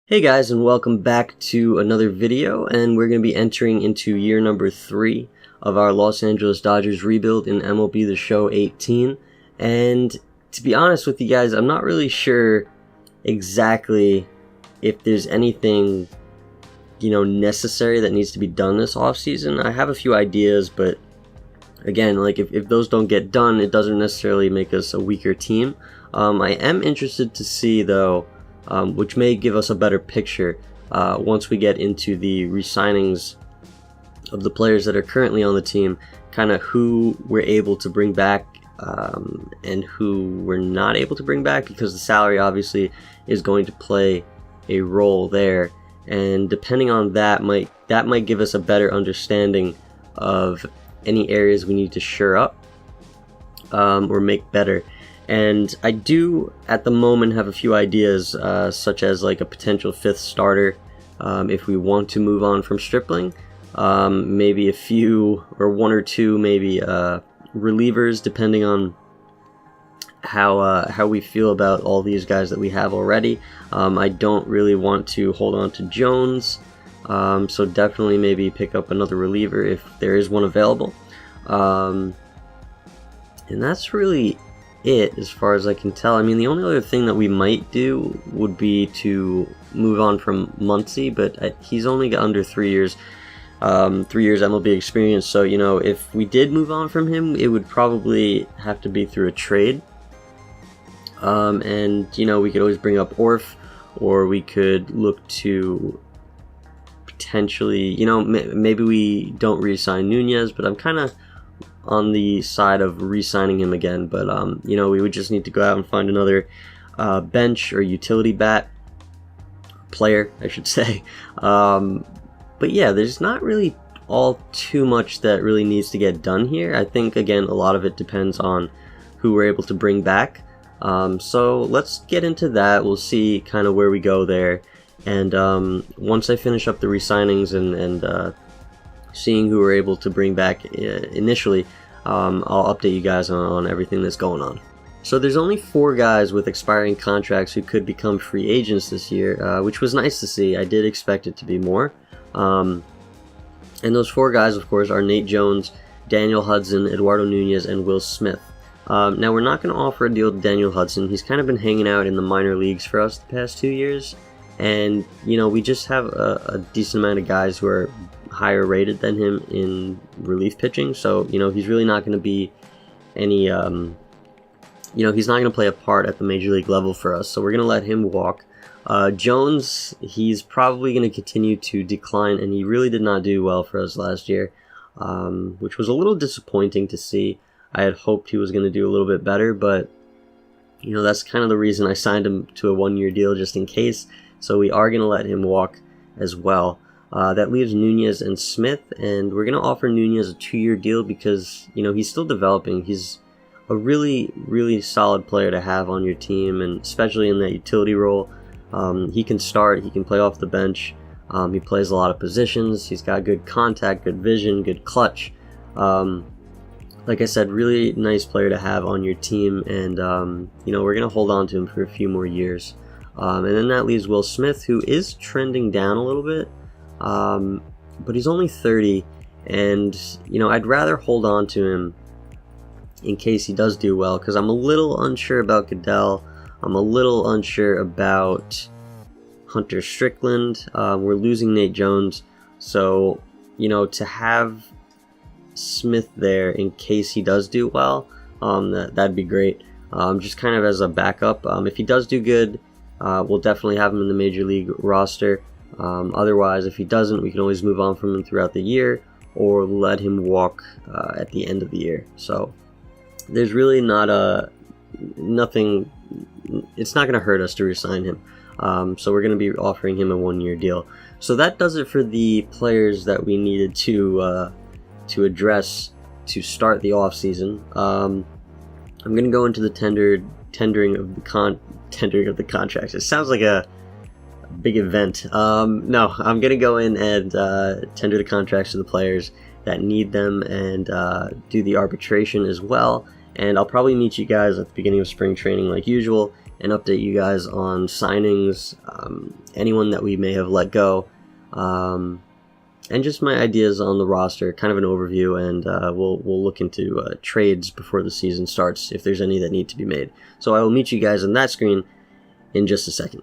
Hey guys, and welcome back to another video, and we're going to be entering into year number 3 of our Los Angeles Dodgers rebuild in MLB The Show 18. And to be honest with you guys, I'm not really sure exactly if there's anything necessary that needs to be done this offseason. I have a few ideas, but again, if those don't get done, it doesn't necessarily make us a weaker team. I am interested to see though, which may give us a better picture once we get into the re-signings of the players that are currently on the team, kind of who we're able to bring back and who we're not able to bring back, because the salary obviously is going to play a role there, and depending on that might give us a better understanding of any areas we need to shore up or make better. And I do, at the moment, have a few ideas, such as like a potential 5th starter if we want to move on from Stripling. Maybe a few, or 1 or 2, maybe relievers, depending on how we feel about all these guys that we have already. I don't really want to hold on to Jones, so definitely maybe pick up another reliever if there is one available. And that's really it as far as I can tell. I mean, the only other thing that we might do would be to move on from Muncy, but he's only got under 3 years MLB experience, so if we did move on from him, it would probably have to be through a trade. And we could always bring up Orf, or we could look to potentially, maybe we don't re-sign Nunez, but I'm kind of on the side of re-signing him again. But we would just need to go out and find another bench or utility bat player, I should say. But yeah, there's not really all too much that really needs to get done here. I think, again, a lot of it depends on who we're able to bring back. So let's get into that. We'll see kind of where we go there, and once I finish up the re-signings and seeing who we're able to bring back initially, I'll update you guys on everything that's going on. So there's only 4 guys with expiring contracts who could become free agents this year, which was nice to see. I did expect it to be more. And those 4 guys, of course, are Nate Jones, Daniel Hudson, Eduardo Nunez, and Will Smith. Now, we're not going to offer a deal to Daniel Hudson. He's kind of been hanging out in the minor leagues for us the past 2 years. And, we just have a decent amount of guys who are higher rated than him in relief pitching. So, he's really not going to be any, he's not going to play a part at the major league level for us. So we're going to let him walk. Jones, he's probably going to continue to decline, and he really did not do well for us last year, which was a little disappointing to see. I had hoped he was going to do a little bit better, but, that's kind of the reason I signed him to a 1-year deal, just in case. So we are going to let him walk as well. That leaves Nunez and Smith, and we're going to offer Nunez a 2-year deal because, he's still developing. He's a really, really solid player to have on your team, and especially in that utility role. He can start, he can play off the bench, he plays a lot of positions, he's got good contact, good vision, good clutch. Like I said, really nice player to have on your team, and we're going to hold on to him for a few more years. And then that leaves Will Smith, who is trending down a little bit, but he's only 30, and I'd rather hold on to him in case he does do well, because I'm a little unsure about Goodell. I'm a little unsure about Hunter Strickland. We're losing Nate Jones, so to have Smith there in case he does do well, that'd be great. Just kind of as a backup. If he does do good, we'll definitely have him in the major league roster. Otherwise, if he doesn't, we can always move on from him throughout the year, or let him walk at the end of the year. So there's really nothing. It's not going to hurt us to re-sign him. So we're going to be offering him a 1-year deal. So that does it for the players that we needed to address to start the off season. I'm going to go into the tendering of the contracts. It sounds like a big event. No, I'm going to go in and tender the contracts to the players that need them, and do the arbitration as well. And I'll probably meet you guys at the beginning of spring training like usual, and update you guys on signings, anyone that we may have let go, and just my ideas on the roster, kind of an overview, and we'll look into trades before the season starts if there's any that need to be made. So I will meet you guys on that screen in just a second.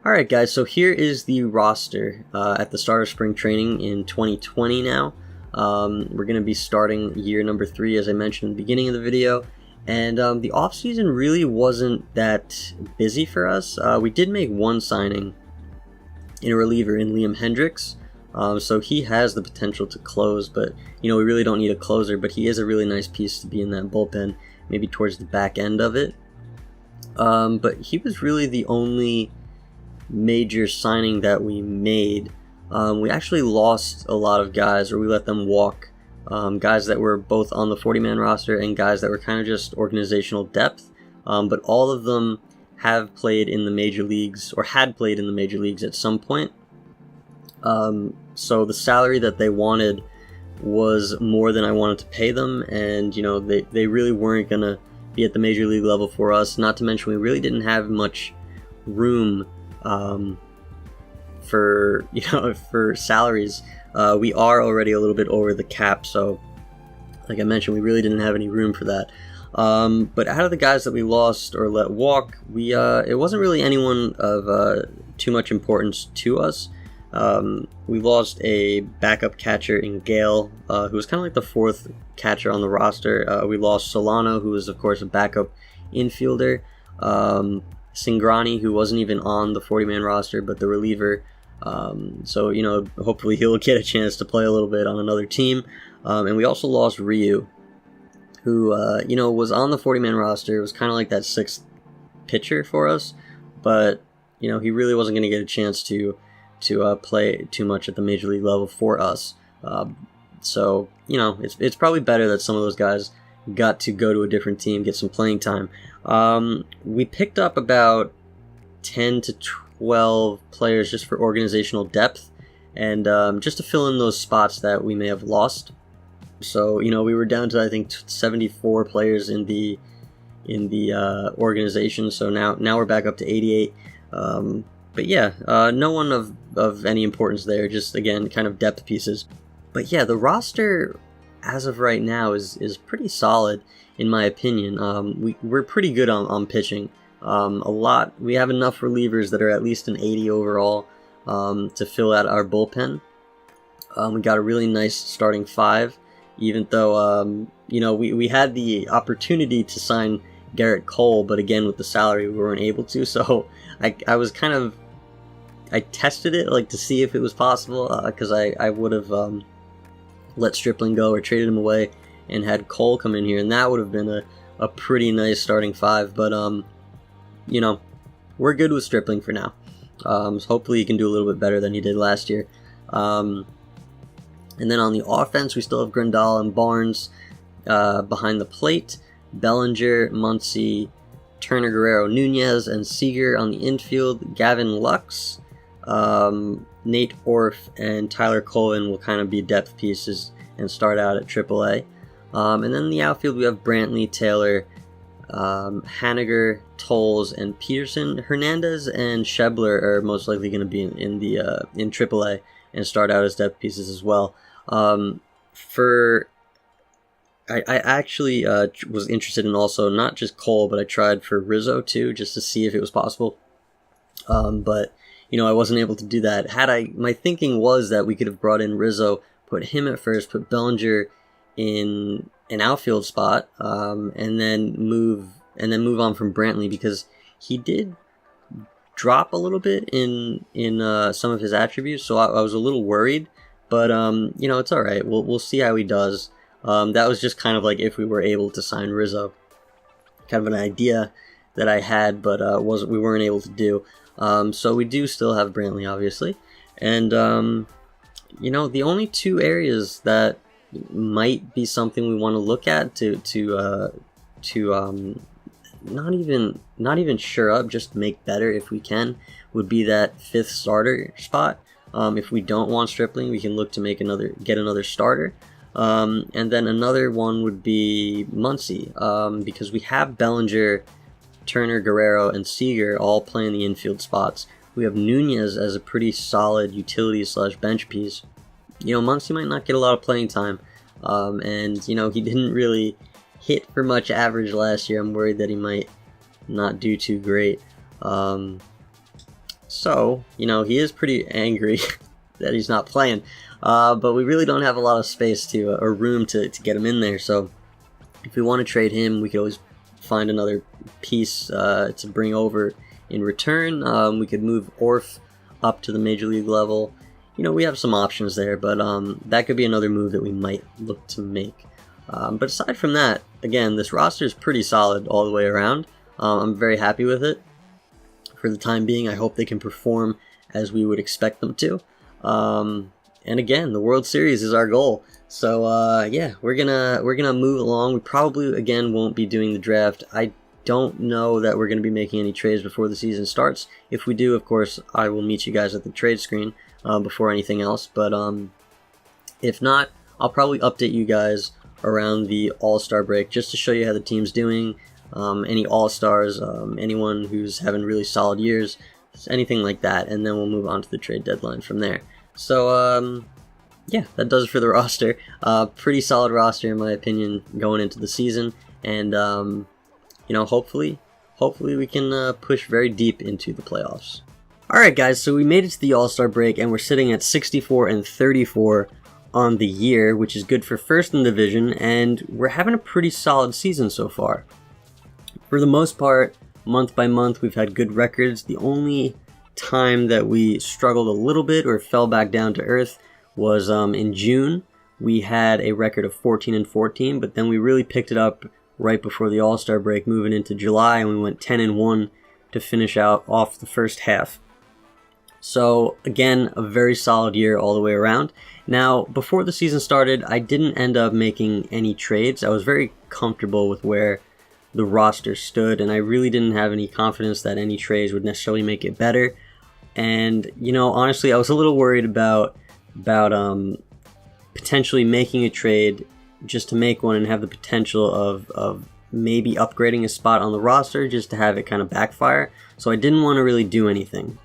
Alright guys, so here is the roster at the start of spring training in 2020 now. We're going to be starting year number 3, as I mentioned in the beginning of the video. And the offseason really wasn't that busy for us. We did make one signing in a reliever in Liam Hendricks. So he has the potential to close, but we really don't need a closer, but he is a really nice piece to be in that bullpen, maybe towards the back end of it. But he was really the only major signing that we made. We actually lost a lot of guys, or we let them walk, guys that were both on the 40-man roster and guys that were kind of just organizational depth, but all of them have played in the major leagues, or had played in the major leagues at some point. So the salary that they wanted was more than I wanted to pay them, and they really weren't going to be at the major league level for us, not to mention we really didn't have much room for salaries. We are already a little bit over the cap, so like I mentioned, we really didn't have any room for that. But out of the guys that we lost or let walk, it wasn't really anyone of too much importance to us. We lost a backup catcher in Gale, who was kind of like the 4th catcher on the roster. We lost Solano, who was of course a backup infielder. Singrani, who wasn't even on the 40-man roster, but the reliever. So hopefully he'll get a chance to play a little bit on another team. And we also lost Ryu, who was on the 40-man roster. It was kind of like that 6th pitcher for us, but he really wasn't going to get a chance to play too much at the major league level for us. So it's probably better that some of those guys got to go to a different team, get some playing time. We picked up about 10 to 12 players just for organizational depth, and just to fill in those spots that we may have lost. So we were down to I think 74 players in the organization. So now we're back up to 88. But yeah, no one of any importance there. Just again, kind of depth pieces. But yeah, the roster as of right now is pretty solid in my opinion. We're pretty good on pitching. We have enough relievers that are at least an 80 overall to fill out our bullpen. We got a really nice starting 5, even though we had the opportunity to sign Garrett Cole, but again with the salary we weren't able to. So I was kind of, I tested it like to see if it was possible, because I would have let Stripling go or traded him away and had Cole come in here, and that would have been a pretty nice starting 5. But we're good with Stripling for now. So hopefully he can do a little bit better than he did last year. And then on the offense, we still have Grandal and Barnes behind the plate, Bellinger, Muncy, Turner, Guerrero, Nunez, and Seager on the infield. Gavin Lux, Nate Orff, and Tyler Colvin will kind of be depth pieces and start out at AAA. And then in the outfield, we have Brantley, Taylor, Haniger, Tolles, and Peterson. Hernandez and Schebler are most likely going to be in AAA and start out as depth pieces as well. I actually was interested in also not just Cole, but I tried for Rizzo too, just to see if it was possible. But I wasn't able to do that. My thinking was that we could have brought in Rizzo, put him at first, put Bellinger in an outfield spot, and then move on from Brantley, because he did drop a little bit in some of his attributes. So I was a little worried, but it's all right. We'll see how he does. That was just kind of like if we were able to sign Rizzo, kind of an idea that I had, but we weren't able to do. So we do still have Brantley, obviously, and the only 2 areas that might be something we want to look at to not even sure up, just make better if we can, would be that 5th starter spot. If we don't want Stripling, we can look to get another starter. And then another one would be Muncy, because we have Bellinger Turner, Guerrero, and Seager all playing the infield spots. We have Nunez as a pretty solid utility / bench piece. Muncy might not get a lot of playing time, and he didn't really hit for much average last year. I'm worried that he might not do too great. So he is pretty angry that he's not playing, but we really don't have a lot of space or room to get him in there. So if we want to trade him, we could always find another piece to bring over in return. We could move Orf up to the major league level. We have some options there, but that could be another move that we might look to make. But aside from that, again, this roster is pretty solid all the way around. I'm very happy with it. For the time being, I hope they can perform as we would expect them to. And again, the World Series is our goal. So yeah, we're gonna move along. We probably again won't be doing the draft. I don't know that we're gonna be making any trades before the season starts. If we do, of course, I will meet you guys at the trade screen before anything else. But if not, I'll probably update you guys around the All-Star break just to show you how the team's doing. Any All-Stars, anyone who's having really solid years, anything like that, and then we'll move on to the trade deadline from there. So yeah, that does it for the roster. Pretty solid roster in my opinion going into the season, and hopefully we can push very deep into the playoffs. Alright guys, so we made it to the All-Star break and we're sitting at 64-34 on the year, which is good for first in the division, and we're having a pretty solid season so far. For the most part, month by month, we've had good records. The only time that we struggled a little bit or fell back down to earth was in June. We had a record of 14-14, but then we really picked it up right before the All-Star break, moving into July, and we went 10-1 to finish out off the first half. So again, a very solid year all the way around. Now, before the season started, I didn't end up making any trades. I was very comfortable with where the roster stood, and I really didn't have any confidence that any trades would necessarily make it better. And honestly, I was a little worried about potentially making a trade just to make one and have the potential of maybe upgrading a spot on the roster just to have it kind of backfire. So I didn't want to really do anything.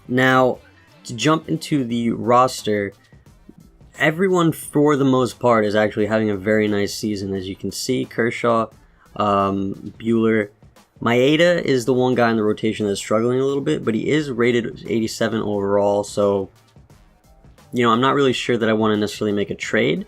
Now, to jump into the roster, everyone for the most part is actually having a very nice season. As you can see, Kershaw, Buehler, Maeda is the one guy in the rotation that's struggling a little bit, but he is rated 87 overall, so I'm not really sure that I want to necessarily make a trade.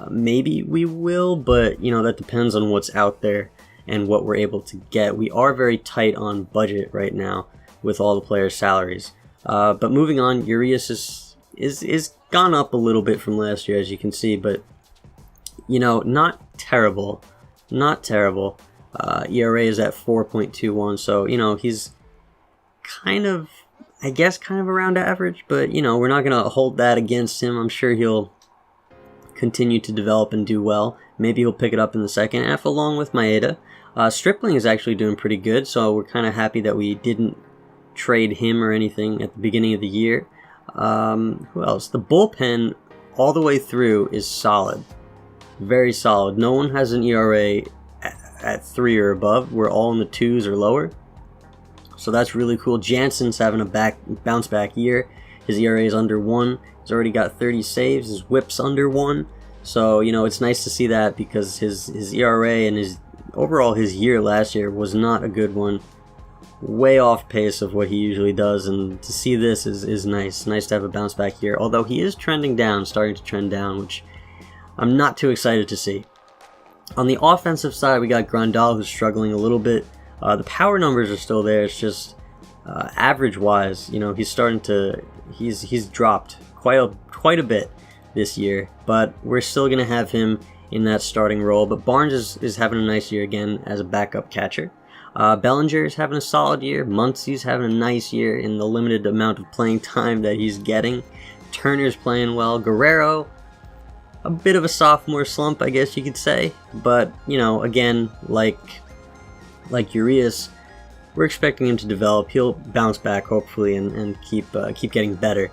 Maybe we will, but that depends on what's out there and what we're able to get. We are very tight on budget right now with all the players' salaries. But moving on, Urias is gone up a little bit from last year, as you can see, but not terrible. Not terrible. ERA is at 4.21, so he's kind of around average, but we're not going to hold that against him. I'm sure he'll continue to develop and do well. Maybe he'll pick it up in the second half along with Maeda. Stripling is actually doing pretty good, so we're kind of happy that we didn't trade him or anything at the beginning of the year. Who else? The bullpen all the way through is solid. Very solid. No one has an ERA at 3 or above. We're all in the 2s or lower. So that's really cool. Jansen's having a bounce back year. His ERA is under 1. He's already got 30 saves. His whip's under 1. So, it's nice to see that because his ERA and his year last year was not a good one. Way off pace of what he usually does, and to see this is nice. Nice to have a bounce back year. Although he is starting to trend down, which I'm not too excited to see. On the offensive side, we got Grandal, who's struggling a little bit. The power numbers are still there. It's just average-wise, he's dropped quite a bit this year. But we're still going to have him in that starting role. But Barnes is having a nice year again as a backup catcher. Bellinger is having a solid year. Muncy's having a nice year in the limited amount of playing time that he's getting. Turner's playing well. Guerrero, a bit of a sophomore slump, I guess you could say. But, again, like Urias, we're expecting him to develop. He'll bounce back, hopefully, and keep getting better.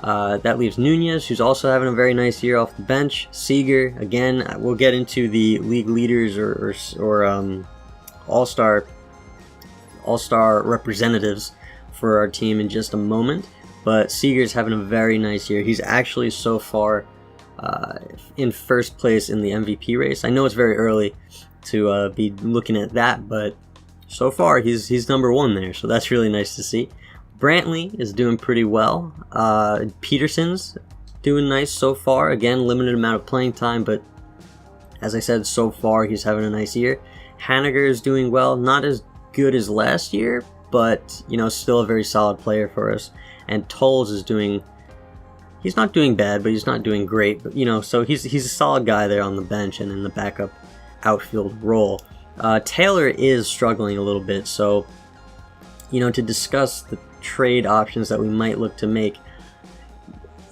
That leaves Nunez, who's also having a very nice year off the bench. Seager, again, we'll get into the league leaders or all-star all-star representatives for our team in just a moment. But Seager's having a very nice year. He's actually so far in first place in the MVP race. I know it's very early to be looking at that, but so far he's number one there, so that's really nice to see. Brantley is doing pretty well. Peterson's doing nice so far. Again, limited amount of playing time, but as I said, so far he's having a nice year. Haniger is doing well, not as good as last year, but still a very solid player for us. And Tolles is he's not doing bad, but he's not doing great. But so he's a solid guy there on the bench and in the backup outfield role. Taylor is struggling a little bit, so to discuss the trade options that we might look to make.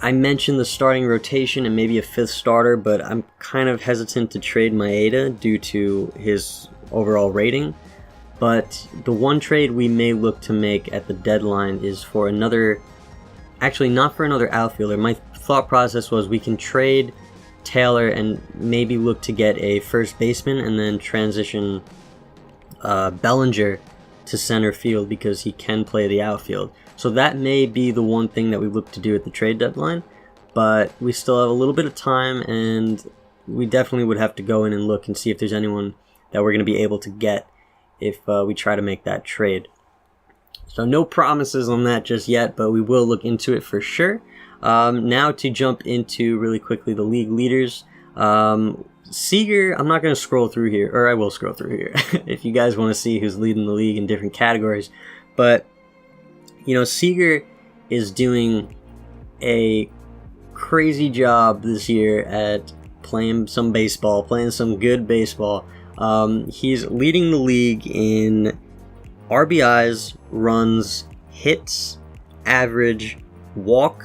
I mentioned the starting rotation and maybe a fifth starter, but I'm kind of hesitant to trade Maeda due to his overall rating. But the one trade we may look to make at the deadline is for another, actually not for another outfielder. My thought process was we can trade Taylor and maybe look to get a first baseman and then transition Bellinger to center field because he can play the outfield. So that may be the one thing that we look to do at the trade deadline, but we still have a little bit of time, and we definitely would have to go in and look and see if there's anyone that we're going to be able to get if we try to make that trade. So no promises on that just yet, but we will look into it for sure. Now to jump into really quickly the league leaders. Seager, I'm not going to scroll through here, or I will scroll through here if you guys want to see who's leading the league in different categories. But Seager is doing a crazy job this year at playing some baseball, playing some good baseball. He's leading the league in RBIs, runs, hits, average, walk,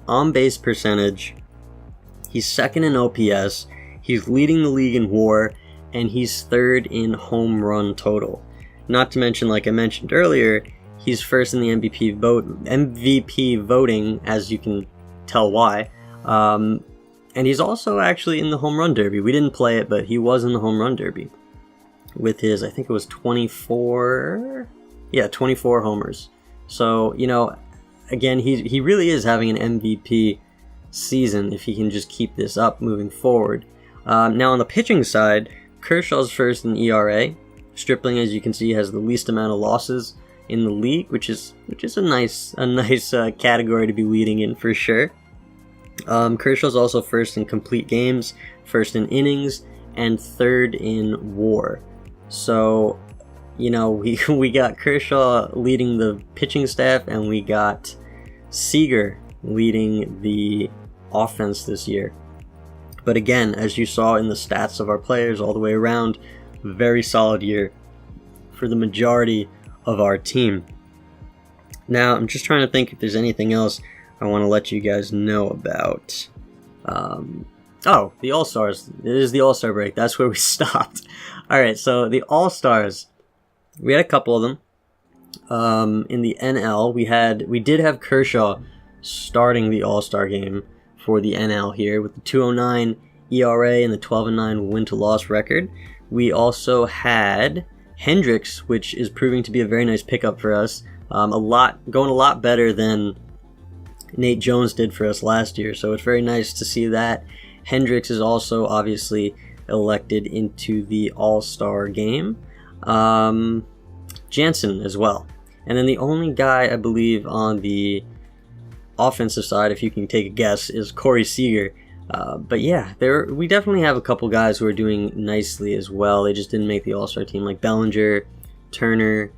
on-base percentage. He's second in OPS. He's leading the league in WAR, and he's third in home run total. Not to mention, like I mentioned earlier, he's first in the MVP voting, as you can tell why. And he's also actually in the home run derby. We didn't play it, but he was in the home run derby with his, I think it was 24 homers. So, again, he really is having an MVP season if he can just keep this up moving forward. Now on the pitching side, Kershaw's first in ERA. Stripling, as you can see, has the least amount of losses in the league, which is a nice category to be leading in for sure. Kershaw's also first in complete games, first in innings, and third in WAR. So, we got Kershaw leading the pitching staff, and we got Seager leading the offense this year. But again, as you saw in the stats of our players all the way around, very solid year for the majority of our team. Now, I'm just trying to think if there's anything else I want to let you guys know about. The All-Stars. It is the All-Star break. That's where we stopped. Alright, so the All-Stars. We had a couple of them. In the NL, we did have Kershaw starting the All-Star game for the NL here with the 2.09 ERA and the 12.9 win-to-loss record. We also had Hendricks, which is proving to be a very nice pickup for us. Going a lot better than Nate Jones did for us last year, so it's very nice to see that. Hendricks is also obviously elected into the All-Star game. Jansen as well. And then the only guy I believe on the offensive side, if you can take a guess, is Corey Seager. But yeah, we definitely have a couple guys who are doing nicely as well. They just didn't make the All-Star team, like Bellinger, Turner,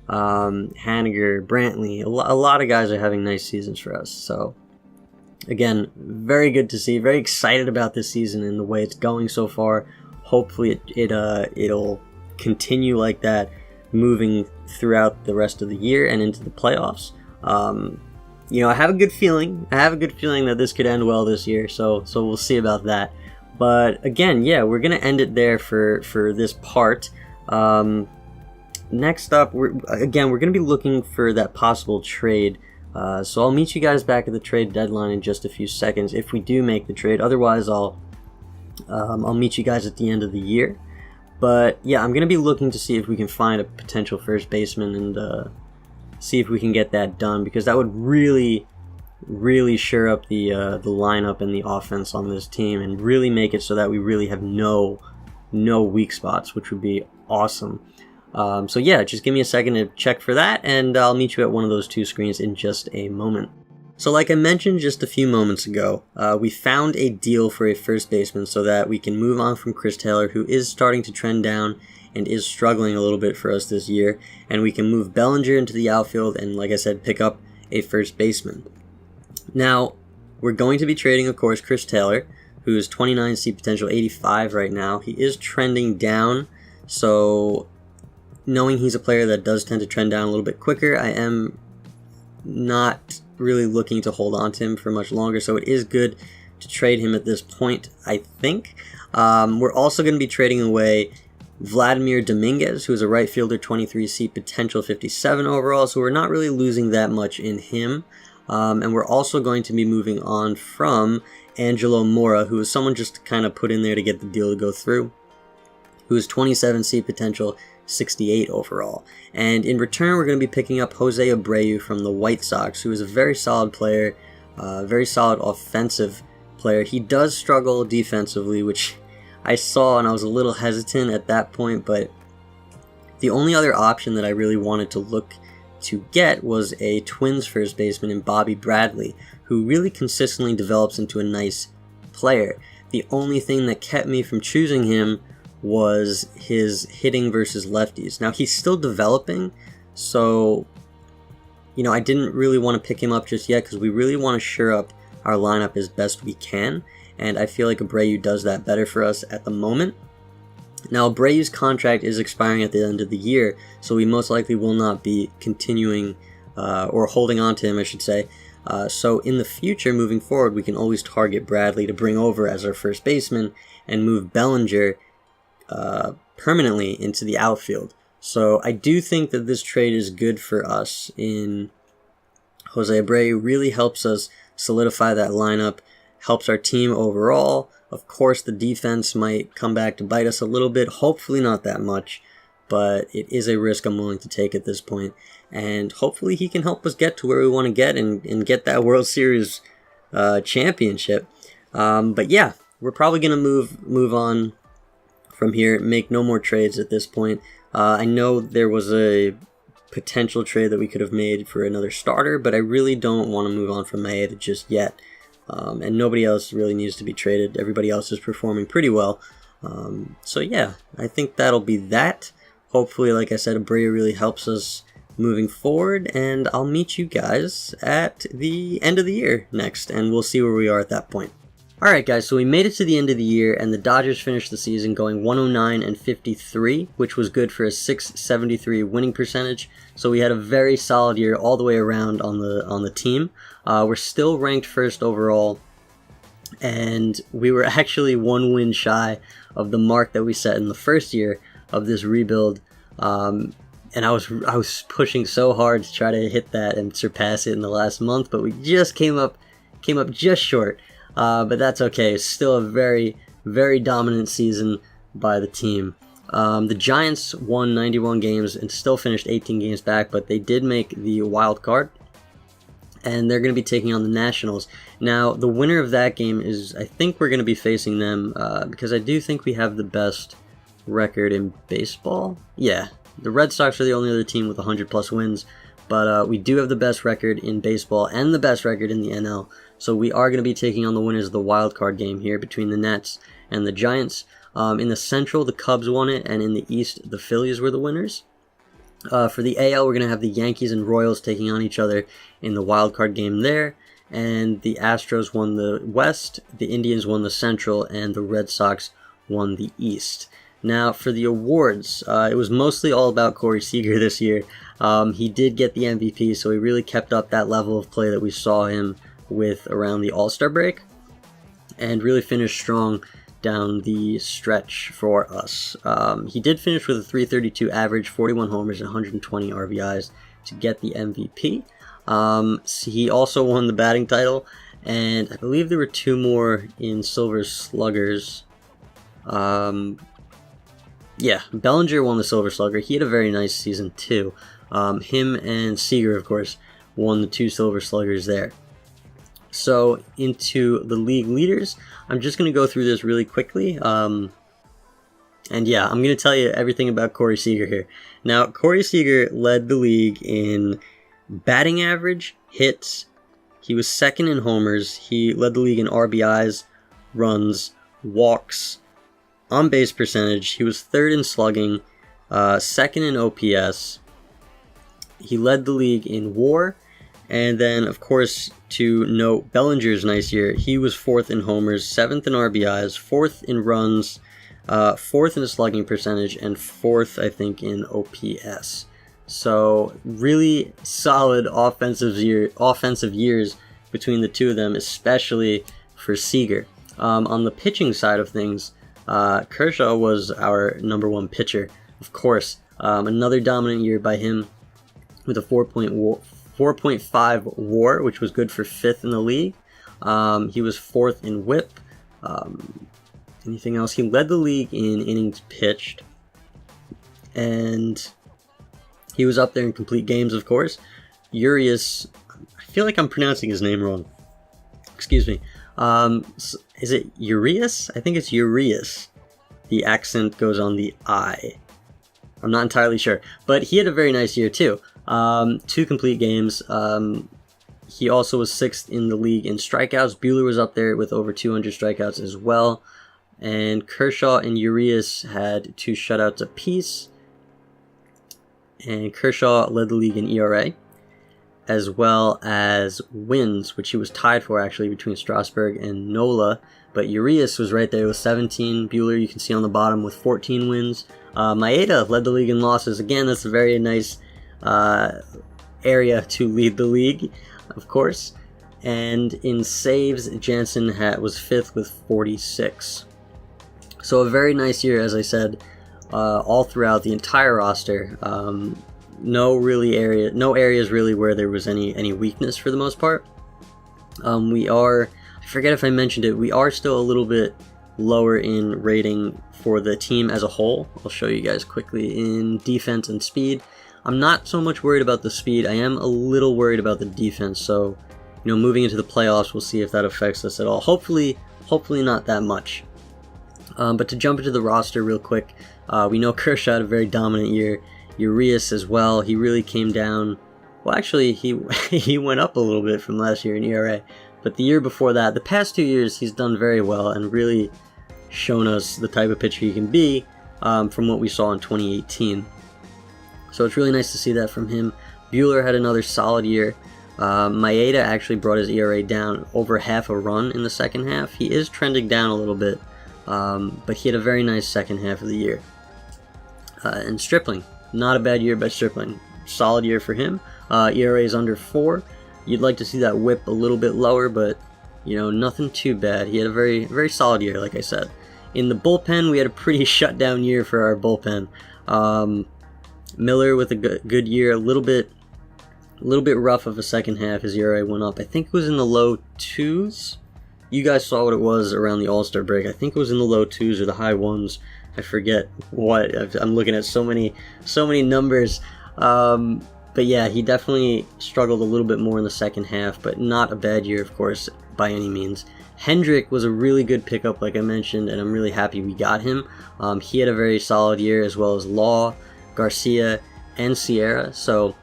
Haniger, Brantley. A lot of guys are having nice seasons for us. So again, very good to see. Very excited about this season and the way it's going so far. Hopefully it'll continue like that, moving throughout the rest of the year and into the playoffs. I have a good feeling. That this could end well this year. So we'll see about that. But again, yeah, we're gonna end it there for this part. Next up, we're gonna be looking for that possible trade. So I'll meet you guys back at the trade deadline in just a few seconds if we do make the trade. Otherwise, I'll meet you guys at the end of the year. But yeah, I'm going to be looking to see if we can find a potential first baseman and see if we can get that done, because that would really shore up the lineup and the offense on this team and really make it so that we really have no weak spots, which would be awesome. So yeah, just give me a second to check for that, and I'll meet you at one of those two screens in just a moment. So like I mentioned just a few moments ago, we found a deal for a first baseman so that we can move on from Chris Taylor, who is starting to trend down and is struggling a little bit for us this year, and we can move Bellinger into the outfield and, like I said, pick up a first baseman. Now, we're going to be trading, of course, Chris Taylor, who is 29 C potential 85 right now. He is trending down, so knowing he's a player that does tend to trend down a little bit quicker, I am not really looking to hold on to him for much longer, so it is good to trade him at this point, I think. We're also going to be trading away Vladimir Dominguez, who is a right fielder, 23 C potential 57 overall, so we're not really losing that much in him. And we're also going to be moving on from Angelo Mora, who is someone just to kind of put in there to get the deal to go through, who is 27 C potential 68 overall. And in return, we're going to be picking up Jose Abreu from the White Sox, who is a very solid player, very solid offensive player. He does struggle defensively, which I saw, and I was a little hesitant at that point, but the only other option that I really wanted to look to get was a Twins first baseman in Bobby Bradley, who really consistently develops into a nice player. The only thing that kept me from choosing him was his hitting versus lefties. Now, he's still developing, so I didn't really want to pick him up just yet because we really want to shore up our lineup as best we can, and I feel like Abreu does that better for us at the moment. Now, Abreu's contract is expiring at the end of the year, so we most likely will not be continuing or holding on to him, I should say. So in the future, moving forward, we can always target Bradley to bring over as our first baseman and move Bellinger permanently into the outfield. So I do think that this trade is good for us. In Jose Abreu really helps us solidify that lineup, helps our team overall. Of course, the defense might come back to bite us a little bit, hopefully not that much, but it is a risk I'm willing to take at this point. And hopefully he can help us get to where we want to get and get that World Series championship. But yeah, we're probably going to move on from here, make no more trades at this point. I know there was a potential trade that we could have made for another starter, but I really don't want to move on from Maeda just yet. And nobody else really needs to be traded. Everybody else is performing pretty well. So yeah, I think that'll be that. Hopefully, like I said, Abreu really helps us moving forward, and I'll meet you guys at the end of the year next, and we'll see where we are at that point. Alright guys, so we made it to the end of the year, and the Dodgers finished the season going 109-53, which was good for a .673 winning percentage. So we had a very solid year all the way around on the team. We're still ranked first overall, and we were actually one win shy of the mark that we set in the first year of this rebuild. And I was pushing so hard to try to hit that and surpass it in the last month, but we just came up just short. But that's okay. It's still a very, very dominant season by the team. The Giants won 91 games and still finished 18 games back, but they did make the wild card, and they're going to be taking on the Nationals. Now, the winner of that game is, I think we're going to be facing them, because I do think we have the best record in baseball. Yeah, the Red Sox are the only other team with 100+ wins, but we do have the best record in baseball and the best record in the NL. So we are going to be taking on the winners of the wild card game here between the Nets and the Giants. In the Central, the Cubs won it, and in the East, the Phillies were the winners. For the AL, we're going to have the Yankees and Royals taking on each other in the wild card game there. And the Astros won the West, the Indians won the Central, and the Red Sox won the East. Now, for the awards, it was mostly all about Corey Seager this year. He did get the MVP, so he really kept up that level of play that we saw him with around the All-Star break, and really finished strong down the stretch for us. He did finish with a .332 average, 41 homers, and 120 RBIs to get the MVP. He also won the batting title, and I believe there were two more in Silver Sluggers. yeah, Bellinger won the Silver Slugger. He had a very nice season too. Him and Seager, of course, won the 2 Silver Sluggers there. So into the league leaders, I'm just going to go through this really quickly. And yeah, I'm going to tell you everything about Corey Seager here. Now, Corey Seager led the league in batting average, hits. He was second in homers. He led the league in RBIs, runs, walks, on-base percentage. He was third in slugging, second in OPS. He led the league in WAR. And then, of course, to note Bellinger's nice year, he was 4th in homers, 7th in RBIs, 4th in runs, 4th in slugging percentage, and 4th, I think, in OPS. So really solid offensive years between the two of them, especially for Seager. On the pitching side of things, Kershaw was our #1 pitcher, of course. Another dominant year by him with a 4.5 WAR, which was good for 5th in the league. He was 4th in WHIP. Anything else? He led the league in innings pitched, and he was up there in complete games, of course. Urias, I feel like I'm pronouncing his name wrong. Excuse me. Is it Urias? I think it's Urias. The accent goes on the I. I'm not entirely sure, but he had a very nice year too. 2 complete games. He also was 6th in the league in strikeouts. Buehler was up there with over 200 strikeouts as well. And Kershaw and Urias had 2 shutouts apiece. And Kershaw led the league in ERA, as well as wins, which he was tied for actually between Strasburg and Nola. But Urias was right there with 17. Buehler, you can see on the bottom, with 14 wins. Maeda led the league in losses. Again, that's a very nice area to lead the league, of course. And in saves, Jansen was 5th with 46. So a very nice year, as I said, all throughout the entire roster. No areas really where there was any weakness for the most part. I forget if I mentioned it, we are still a little bit lower in rating for the team as a whole. I'll show you guys quickly in defense and speed. I'm not so much worried about the speed. I am a little worried about the defense. So, moving into the playoffs, we'll see if that affects us at all. Hopefully not that much. But to jump into the roster real quick, we know Kershaw had a very dominant year. Urias as well. He really came down. Well, actually, he went up a little bit from last year in ERA. But the year before that, the past 2 years, he's done very well and really shown us the type of pitcher he can be from what we saw in 2018. So it's really nice to see that from him. Buehler had another solid year. Maeda actually brought his ERA down over half a run in the second half. He is trending down a little bit, but he had a very nice second half of the year. And Stripling, not a bad year by Stripling. Solid year for him. ERA is under 4. You'd like to see that whip a little bit lower, but nothing too bad. He had a very, very solid year, like I said. In the bullpen, we had a pretty shutdown year for our bullpen. Miller with a good year, a little bit rough of a second half. His ERA went up. I think it was in the low 2s. You guys saw what it was around the All-Star break. I think it was in the low 2s or the high 1s. I forget what. I'm looking at so many numbers. But yeah, he definitely struggled a little bit more in the second half, but not a bad year, of course, by any means. Hendrick was a really good pickup, like I mentioned, and I'm really happy we got him. He had a very solid year, as well as Law, Garcia, and Sierra. So,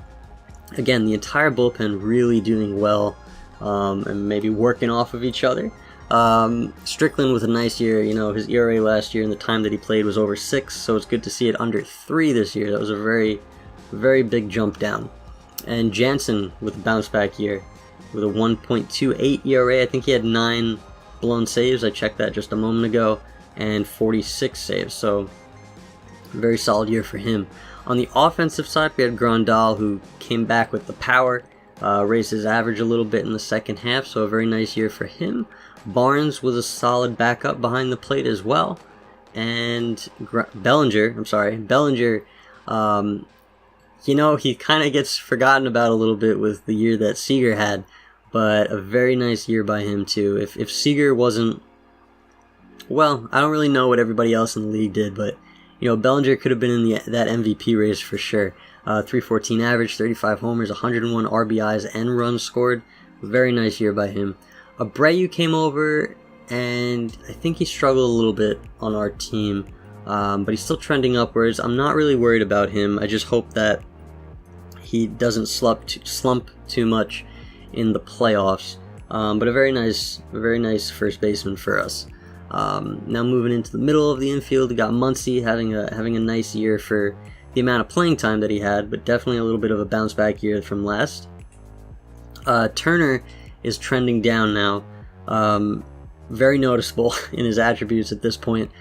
again, the entire bullpen really doing well, and maybe working off of each other. Strickland with a nice year. His ERA last year and the time that he played was over 6, so it's good to see it under 3 this year. That was a very, very big jump down. And Jansen with a bounce back year with a 1.28 ERA. I think he had 9 blown saves. I checked that just a moment ago, and 46 saves. So very solid year for him. On the offensive side, we had Grandal, who came back with the power, raised his average a little bit in the second half. So a very nice year for him. Barnes was a solid backup behind the plate as well. And Bellinger, he kind of gets forgotten about a little bit with the year that Seager had, but a very nice year by him too. If Seager wasn't, well, I don't really know what everybody else in the league did, but Bellinger could have been in that MVP race for sure. 314 average, 35 homers, 101 RBIs, and runs scored. Very nice year by him. Abreu came over, and I think he struggled a little bit on our team, but he's still trending upwards. I'm not really worried about him. I just hope that he doesn't slump too much in the playoffs. But a very nice first baseman for us. Now moving into the middle of the infield, we got Muncy having a nice year for the amount of playing time that he had, but definitely a little bit of a bounce back year from last. Turner is trending down now, very noticeable in his attributes at this point.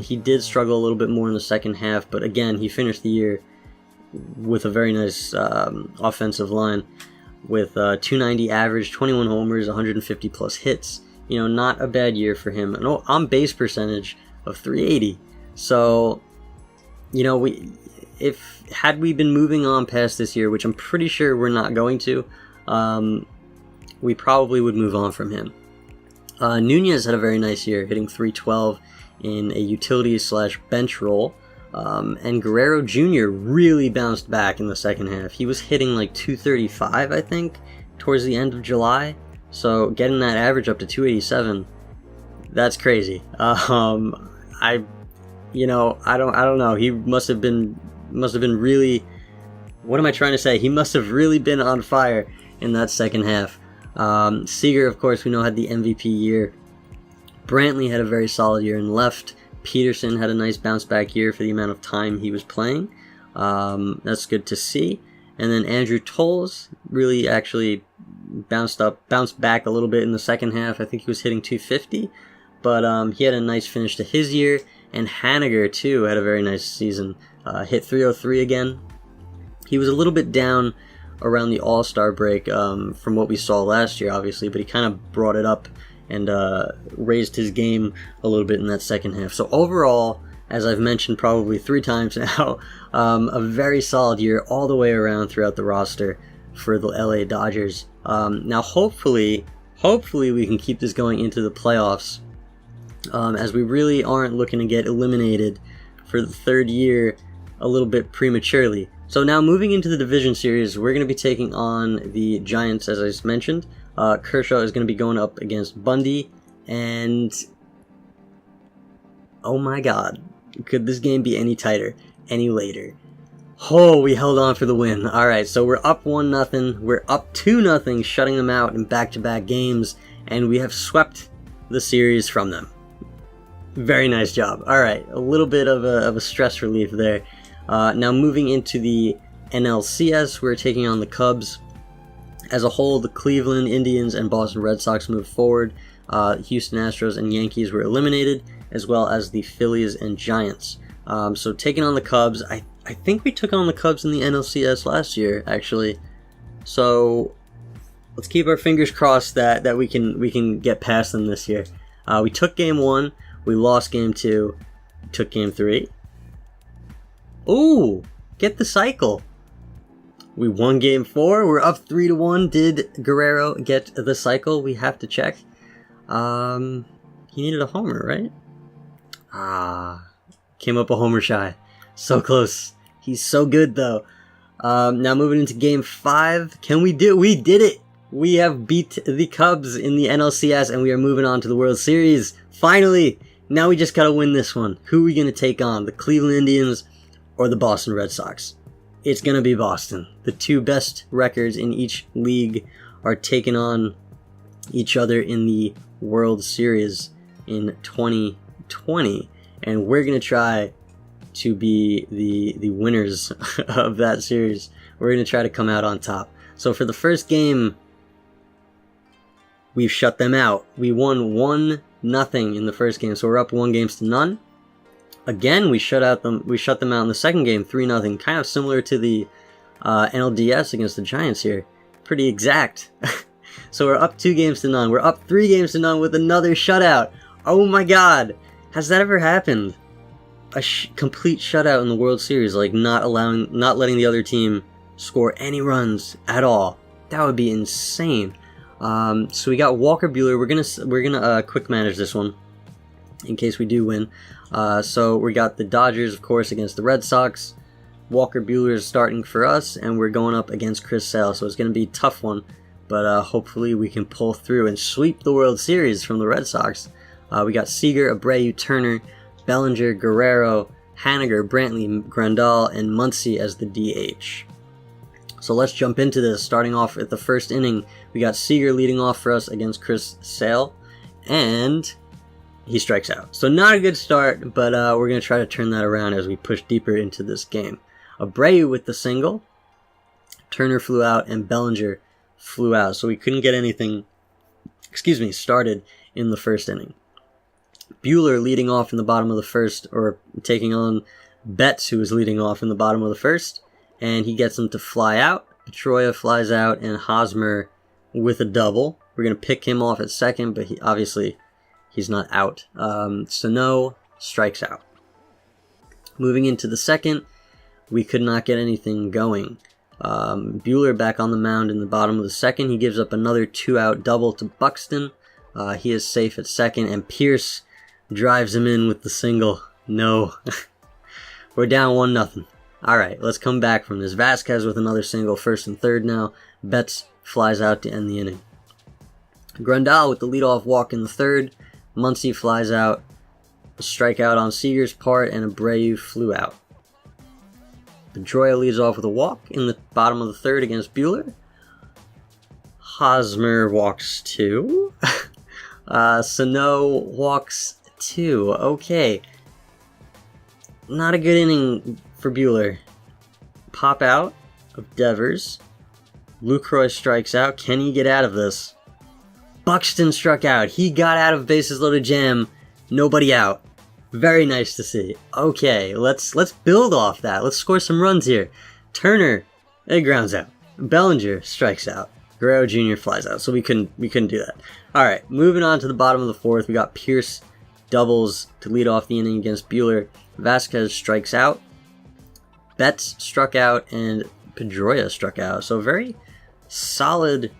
He did struggle a little bit more in the second half, but again, he finished the year with a very nice offensive line with 290 average, 21 homers, 150 plus hits. Not a bad year for him. An on base percentage of 380. So, had we been moving on past this year, which I'm pretty sure we're not going to, we probably would move on from him. Nunez had a very nice year, hitting 312 in a utility/bench role. And Guerrero Jr. really bounced back in the second half. He was hitting like 235, I think, towards the end of July. So getting that average up to 287, that's crazy. I don't know. He must have been really. What am I trying to say? He must have really been on fire in that second half. Seager, of course, we know had the MVP year. Brantley had a very solid year in left. Peterson had a nice bounce back year for the amount of time he was playing. That's good to see. And then Andrew Tolles really actually bounced back a little bit in the second half. I think he was hitting 250, but he had a nice finish to his year. And Haniger too had a very nice season. Hit 303 again. He was a little bit down around the All-Star break from what we saw last year, obviously, but he kind of brought it up and raised his game a little bit in that second half. So overall, as I've mentioned probably 3 times now, a very solid year all the way around throughout the roster for the LA Dodgers. Now hopefully we can keep this going into the playoffs, as we really aren't looking to get eliminated for the third year a little bit prematurely. So now moving into the division series, we're going to be taking on the Giants, as I just mentioned. Kershaw is going to be going up against Bundy, and oh my god, could this game be any tighter, any later? Oh, we held on for the win. Alright, so we're up 1-0, we're up 2-0, shutting them out in back-to-back games, and we have swept the series from them. Very nice job. Alright, a little bit of a stress relief there. Now moving into the NLCS, we're taking on the Cubs. As a whole, the Cleveland Indians and Boston Red Sox moved forward. Houston Astros and Yankees were eliminated, as well as the Phillies and Giants. So taking on the Cubs, I think we took on the Cubs in the NLCS last year, actually. So let's keep our fingers crossed that we can get past them this year. We took Game 1, we lost Game 2, took Game 3. Ooh, get the cycle. We won Game 4. We're up 3-1. Did Guerrero get the cycle? We have to check. He needed a homer, right? Came up a homer shy. So close. He's so good, though. Now moving into Game 5. Can we do it? We did it! We have beat the Cubs in the NLCS, and we are moving on to the World Series. Finally! Now we just gotta win this one. Who are we gonna take on? The Cleveland Indians or the Boston Red Sox? It's going to be Boston. The 2 best records in each league are taking on each other in the World Series in 2020. And we're going to try to be the winners of that series. We're going to try to come out on top. So for the first game, we've shut them out. We won 1-0 in the first game. So we're up 1-0. Again, we shut them out in the second game, 3-0, kind of similar to the NLDS against the Giants here. Pretty exact. So we're up 2-0. We're up 3-0 with another shutout. Oh my god! Has that ever happened? A complete shutout in the World Series, like not letting the other team score any runs at all. That would be insane. So we got Walker Buehler. We're gonna quick manage this one. in case we do win. So we got the Dodgers, of course, against the Red Sox. Walker Buehler is starting for us, and we're going up against Chris Sale, so it's going to be a tough one, but hopefully we can pull through and sweep the World Series from the Red Sox. We got Seager, Abreu, Turner, Bellinger, Guerrero, Haniger, Brantley, Grandal, and Muncy as the DH. So let's jump into this. Starting off at the first inning, we got Seager leading off for us against Chris Sale, and he strikes out. So not a good start, but we're going to try to turn that around as we push deeper into this game. Abreu with the single, Turner flew out, and Bellinger flew out. So we couldn't get anything, started in the first inning. Buehler leading off in the bottom of the first, or taking on Betts, who was leading off in the bottom of the first, and he gets him to fly out. Pedroia flies out, and Hosmer with a double. We're going to pick him off at second, but he's not out. Sano strikes out. Moving into the second, we could not get anything going. Buehler back on the mound in the bottom of the second. He gives up another 2-out double to Buxton. He is safe at second, and Pierce drives him in with the single. No. We're down 1-0. Alright, let's come back from this. Vasquez with another single, first and third now. Betts flies out to end the inning. Grandal with the leadoff walk in the third. Muncy flies out. A strikeout on Seager's part, and Abreu flew out. Pedroia leads off with a walk in the bottom of the third against Buehler. Hosmer walks 2. Sano walks 2. Okay. Not a good inning for Buehler. Pop out of Devers. Lucroy strikes out. Can he get out of this? Buxton struck out. He got out of bases loaded jam. Nobody out. Very nice to see. Okay, let's build off that. Let's score some runs here. Turner, it grounds out. Bellinger strikes out. Guerrero Jr. flies out. So we couldn't do that. All right, moving on to the bottom of the fourth. We got Pierce doubles to lead off the inning against Buehler. Vasquez strikes out. Betts struck out, and Pedroia struck out. So very solid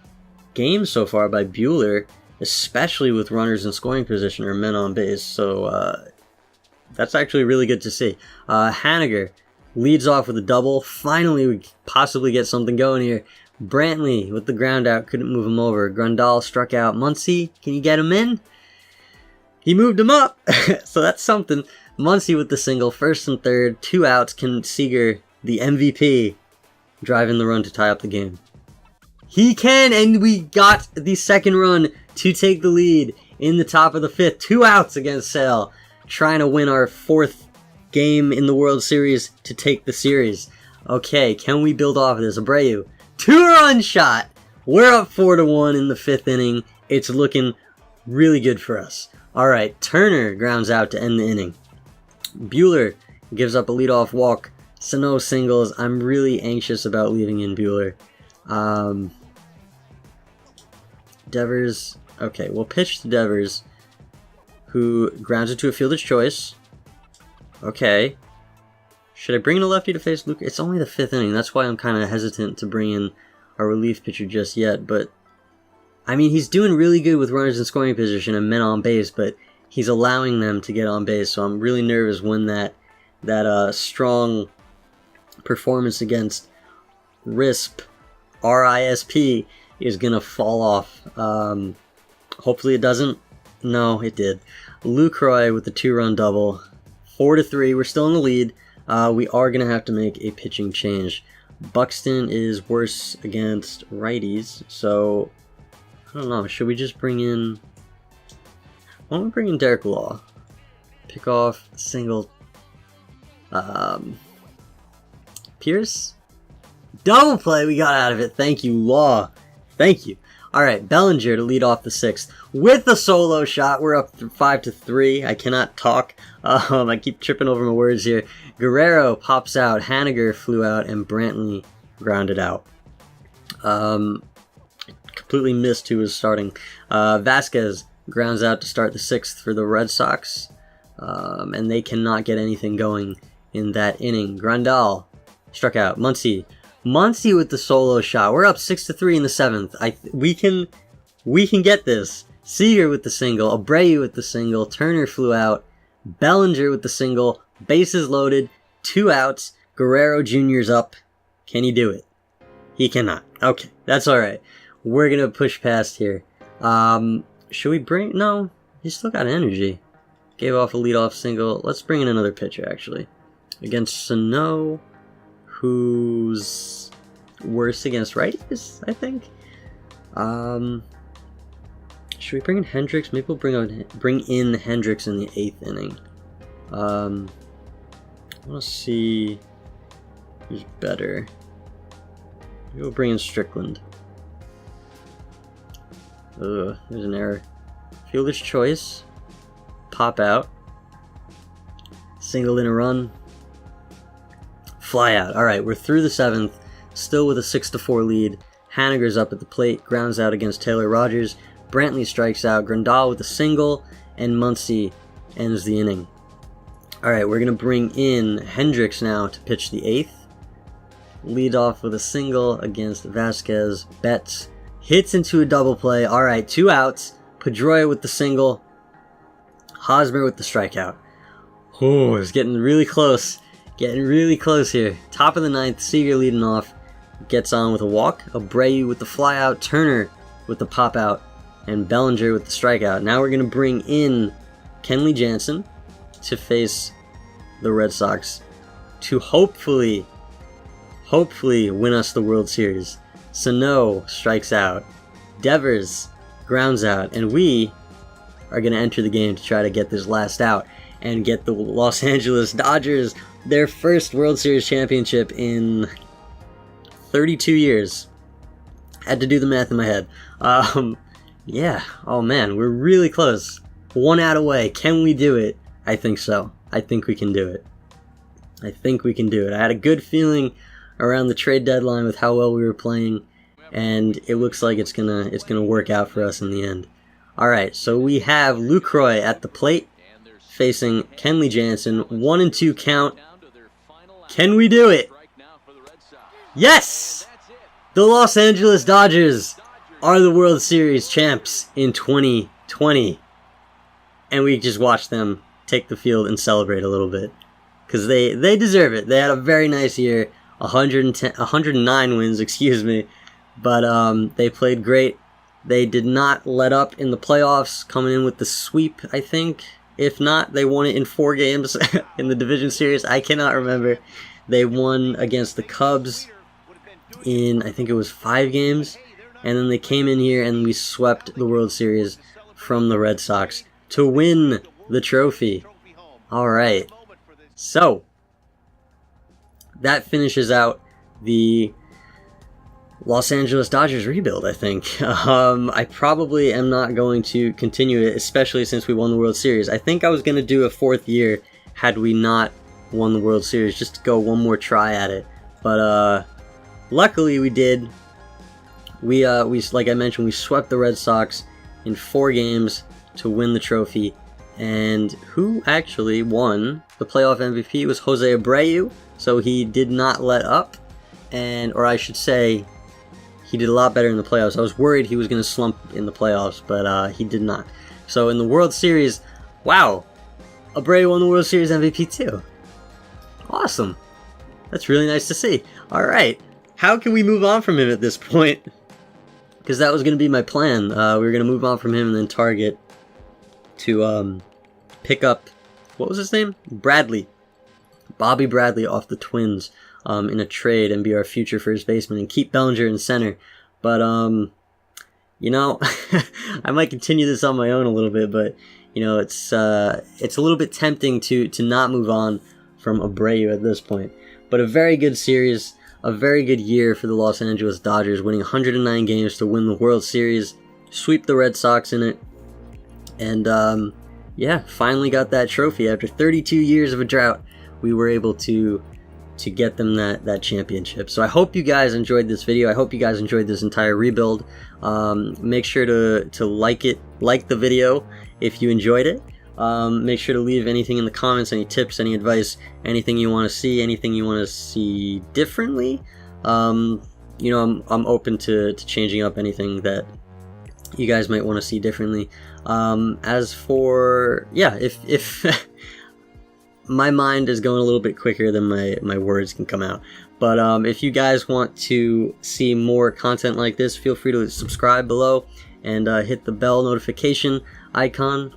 game so far by Buehler, especially with runners in scoring position or men on base. So that's actually really good to see. Haniger leads off with a double. Finally, we possibly get something going here. Brantley with the ground out, couldn't move him over. Grandal struck out. Muncy, can you get him in? He moved him up. So that's something. Muncy with the single, first and third, 2 outs. Can Seager, the MVP, drive in the run to tie up the game? He can, and we got the second run to take the lead in the top of the fifth. 2 outs against Sale, trying to win our 4th game in the World Series to take the series. Okay, can we build off of this? Abreu, 2-run shot. We're up 4-1 in the 5th inning. It's looking really good for us. All right, Turner grounds out to end the inning. Buehler gives up a leadoff walk. Sano singles. I'm really anxious about leaving in Buehler. Devers. Okay, we'll pitch to Devers, who grounds it to a fielder's choice. Okay. Should I bring in a lefty to face Luke? It's only the 5th inning. That's why I'm kind of hesitant to bring in a relief pitcher just yet. But, I mean, he's doing really good with runners in scoring position and men on base, but he's allowing them to get on base. So I'm really nervous when that strong performance against RISP, RISP, is going to fall off. Hopefully it doesn't. No, it did. Lucroy with the 2-run double. 4-3. We're still in the lead. We are going to have to make a pitching change. Buxton is worse against righties, so I don't know. Should we just bring in... Why don't we bring in Derek Law? Pick off single. Pierce? Double play. We got out of it. Thank you, Law. Thank you. All right, Bellinger to lead off the 6th with a solo shot. We're up 5-3. I cannot talk. I keep tripping over my words here. Guerrero pops out. Haniger flew out, and Brantley grounded out. Completely missed who was starting. Vasquez grounds out to start the 6th for the Red Sox, and they cannot get anything going in that inning. Grandal struck out. Muncy with the solo shot. We're up 6-3 in the 7th. We can get this. Seager with the single, Abreu with the single, Turner flew out, Bellinger with the single, bases loaded, 2 outs, Guerrero Jr.'s up. Can he do it? He cannot. Okay, that's alright. We're gonna push past here. Should we bring... No, he's still got energy. Gave off a leadoff single. Let's bring in another pitcher, actually. Against Sano, who's worse against righties, I think. Should we bring in Hendricks? Maybe we'll bring in Hendricks in the 8th inning. I want to see who's better. Maybe we'll bring in Strickland. Ugh, there's an error. Fielder's choice. Pop out. Single in a run. Fly out. Alright, we're through the 7th. Still with a 6-4 lead. Haniger's up at the plate. Grounds out against Taylor Rogers. Brantley strikes out. Grandal with a single. And Muncy ends the inning. Alright, we're going to bring in Hendricks now to pitch the 8th. Lead off with a single against Vasquez. Betts hits into a double play. Alright, 2 outs. Pedroia with the single. Hosmer with the strikeout. Oh, it's getting really close. Getting really close here. Top of the 9th, Seager leading off. Gets on with a walk. Abreu with the flyout. Turner with the pop out. And Bellinger with the strikeout. Now we're going to bring in Kenley Jansen to face the Red Sox to hopefully win us the World Series. Sano strikes out. Devers grounds out. And we are going to enter the game to try to get this last out and get the Los Angeles Dodgers their first World Series championship in 32 years. Had to do the math in my head. Yeah, oh man, we're really close. 1 out away. Can we do it? I think so. I think we can do it. I had a good feeling around the trade deadline with how well we were playing, and it looks like it's gonna work out for us in the end. Alright, so we have Lucroy at the plate, facing Kenley Jansen. 1-2 count. Can we do it? Yes! The Los Angeles Dodgers are the World Series champs in 2020. And we just watched them take the field and celebrate a little bit. Because they deserve it. They had a very nice year. 109 wins, excuse me. But they played great. They did not let up in the playoffs, coming in with the sweep, I think. If not, they won it in 4 games in the division series. I cannot remember. They won against the Cubs in, I think it was 5 games. And then they came in here and we swept the World Series from the Red Sox to win the trophy. Alright. So, that finishes out the Los Angeles Dodgers rebuild, I think. I probably am not going to continue it, especially since we won the World Series. I think I was going to do a 4th year had we not won the World Series, just to go one more try at it. But luckily we did. We like I mentioned, we swept the Red Sox in 4 games to win the trophy. And who actually won the playoff MVP was Jose Abreu, so he did not let up. Or I should say, he did a lot better in the playoffs. I was worried he was going to slump in the playoffs, but he did not. So in the World Series, wow, Abreu won the World Series MVP too. Awesome. That's really nice to see. All right, how can we move on from him at this point? Because that was going to be my plan. We were going to move on from him and then target to pick up, what was his name? Bradley. Bobby Bradley off the Twins in a trade and be our future first baseman and keep Bellinger in center. But, you know, I might continue this on my own a little bit, but, you know, it's a little bit tempting to not move on from Abreu at this point. But a very good series. A very good year for the Los Angeles Dodgers, winning 109 games to win the World Series, sweep the Red Sox in it, and yeah, finally got that trophy. After 32 years of a drought, we were able to get them that championship. So I hope you guys enjoyed this video. I hope you guys enjoyed this entire rebuild. Make sure to like the video if you enjoyed it. Make sure to leave anything in the comments, any tips, any advice, anything you want to see, anything you want to see differently. You know, I'm open to changing up anything that you guys might want to see differently. As for, yeah, if my mind is going a little bit quicker than my words can come out. But if you guys want to see more content like this, feel free to subscribe below and hit the bell notification icon,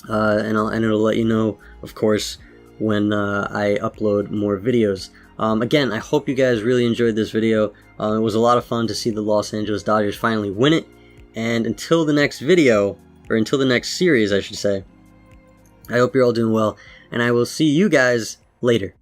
and it'll let you know, of course, when I upload more videos. Again, I hope you guys really enjoyed this video. It was a lot of fun to see the Los Angeles Dodgers finally win it. And until the next video, or until the next series, I should say, I hope you're all doing well, and I will see you guys later.